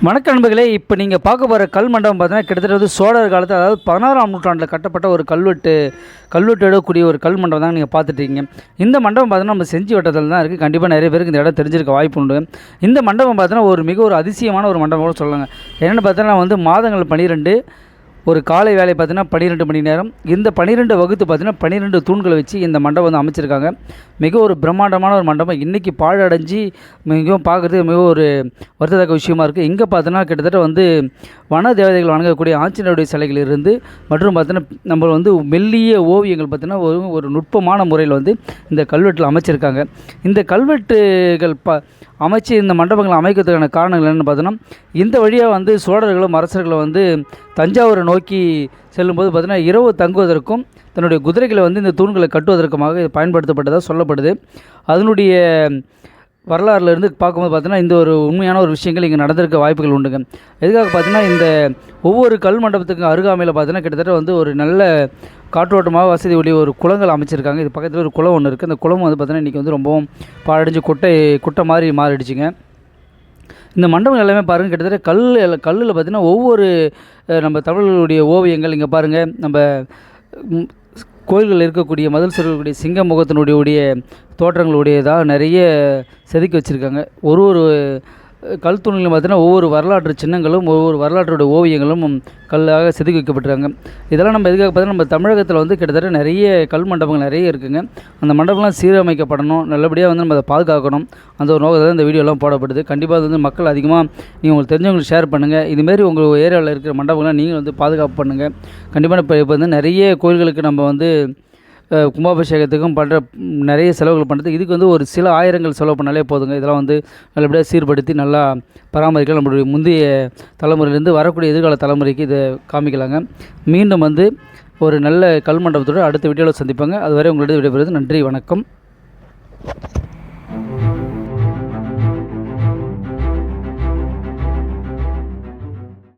வணக்க நண்பர்களே, இப்போ நீங்கள் பார்க்க போகிற கல் மண்டபம் பார்த்தீங்கன்னா கிட்டத்தட்ட வந்து சோழர் காலத்தில், அதாவது 16ஆம் நூற்றாண்டில் கட்டப்பட்ட ஒரு கல்வெட்டு எடுக்கக்கூடிய ஒரு கல் மண்டபம் தான் நீங்கள் பார்த்துட்ருக்கீங்க. இந்த மண்டபம் பார்த்தீங்கன்னா நம்ம செஞ்சி வட்டத்தில் தான் இருக்குது. கண்டிப்பாக நிறைய பேருக்கு இந்த இடம் தெரிஞ்சிருக்க வாய்ப்பு உண்டு. இந்த மண்டபம் பார்த்தீங்கன்னா மிக ஒரு அதிசயமான ஒரு மண்டபம் கூட சொல்லலாங்க. என்னென்னு பார்த்தீங்கன்னா வந்து மாதங்கள் 12, ஒரு காலை வேலை பார்த்தீங்கன்னா 12 மணி நேரம். இந்த 12 வகுத்து பார்த்தீங்கன்னா 12 தூண்களை வச்சு இந்த மண்டபம் வந்து அமைச்சிருக்காங்க. மிக ஒரு பிரம்மாண்டமான ஒரு மண்டபம். இன்றைக்கி பாழடைஞ்சு மிகவும் பார்க்குறதுக்கு மிக ஒரு வருத்தத்தக்க விஷயமா இருக்குது. இங்கே பார்த்தோன்னா கிட்டத்தட்ட வந்து வன தேவதைகள் வணங்கக்கூடிய ஆஞ்சநேயருடைய சிலைகள் இருந்து, மற்றும் பார்த்தோன்னா நம்ம வந்து மெல்லிய ஓவியங்கள் பார்த்தீங்கன்னா ஒரு நுட்பமான முறையில் வந்து இந்த கல்வெட்டில் அமைச்சிருக்காங்க. இந்த கல்வெட்டுகள் அமைச்சு இந்த மண்டபங்களை அமைக்கிறதுக்கான காரணங்கள் என்னென்னு பார்த்தோன்னா, இந்த வழியாக வந்து சோழர்களும் அரசர்களும் வந்து தஞ்சாவூரை நோக்கி செல்லும்போது பார்த்தீங்கன்னா இரவு தங்குவதற்கும் தன்னுடைய குதிரைகளை வந்து இந்த தூண்களை கட்டுவதற்குமாக இது பயன்படுத்தப்பட்டதாக சொல்லப்படுது. அதனுடைய வரலாறுலேருந்து பார்க்கும்போது பார்த்தீங்கன்னா இந்த ஒரு உண்மையான ஒரு விஷயங்கள் இங்கே நடந்திருக்க வாய்ப்புகள் உண்டுங்க. எதுக்காக பார்த்தீங்கன்னா, இந்த ஒவ்வொரு கல் மண்டபத்துக்கு அருகாமையில் பார்த்தீங்கன்னா கிட்டத்தட்ட வந்து ஒரு நல்ல காற்றோட்டமாக வசதி உடைய ஒரு குளங்கள் அமைச்சிருக்காங்க. இது பக்கத்தில் ஒரு குளம் ஒன்று இருக்குது. அந்த குளம் வந்து பார்த்தீங்கன்னா இன்றைக்கி வந்து ரொம்பவும் பாழடைஞ்சு குட்டை மாதிரி மாறிடுச்சுங்க. இந்த மண்டபம் எல்லாமே பாருங்கள், கிட்டத்தட்ட கல்லில் பார்த்திங்கன்னா ஒவ்வொரு நம்ம தமிழர்களுடைய ஓவியங்கள் இங்கே பாருங்கள். நம்ம கோயில்கள் இருக்கக்கூடிய மதில் சுவர்களுடைய சிங்க முகத்தினுடைய தோற்றங்களுடையதாக நிறைய செதுக்கி வச்சுருக்காங்க. ஒரு கல் தூண்களும் பார்த்திங்கன்னா ஒவ்வொரு வரலாற்று சின்னங்களும் ஒவ்வொரு வரலாற்றுடைய ஓவியங்களும் கல்லாக செதுக்கி வைக்கப்பட்டிருக்காங்க. இதெல்லாம் நம்ம எதுக்காக பார்த்தீங்கன்னா, நம்ம தமிழகத்தில் வந்து கிட்டத்தட்ட நிறைய கல் மண்டபங்கள் நிறைய இருக்குதுங்க. அந்த மண்டபம்லாம் சீரமைக்கப்படணும், நல்லபடியாக வந்து நம்ம அதை பாதுகாக்கணும். அந்த ஒரு நோக்கத்தில் இந்த வீடியோலாம் போடப்படுது. கண்டிப்பாக வந்து மக்கள் அதிகமாக நீங்கள் உங்களுக்கு தெரிஞ்சவங்களுக்கு ஷேர் பண்ணுங்கள். இதுமாரி உங்கள் ஏரியாவில் இருக்கிற மண்டபங்கள்லாம் நீங்கள் வந்து பாதுகாப்பு பண்ணுங்கள். கண்டிப்பாக இப்போ வந்து நிறைய கோயில்களுக்கு நம்ம வந்து கும்பாபிஷேகத்துக்கும் நிறைய செலவுகள் பண்ணுறது. இதுக்கு வந்து ஒரு சில ஆயிரங்கள் செலவு பண்ணாலே போதுங்க. இதெல்லாம் வந்து நல்லபடியாக சீர்படுத்தி நல்லா பராமரிக்கலாம். நம்மளுடைய முந்தைய தலைமுறையிலேருந்து வரக்கூடிய எதிர்கால தலைமுறைக்கு இதை காமிக்கலாங்க. மீண்டும் வந்து ஒரு நல்ல கல் மண்டபத்தோடு அடுத்த வீடியோவில் சந்திப்பாங்க. அதுவரை உங்களிடம் விடைபெறுவது. நன்றி, வணக்கம்.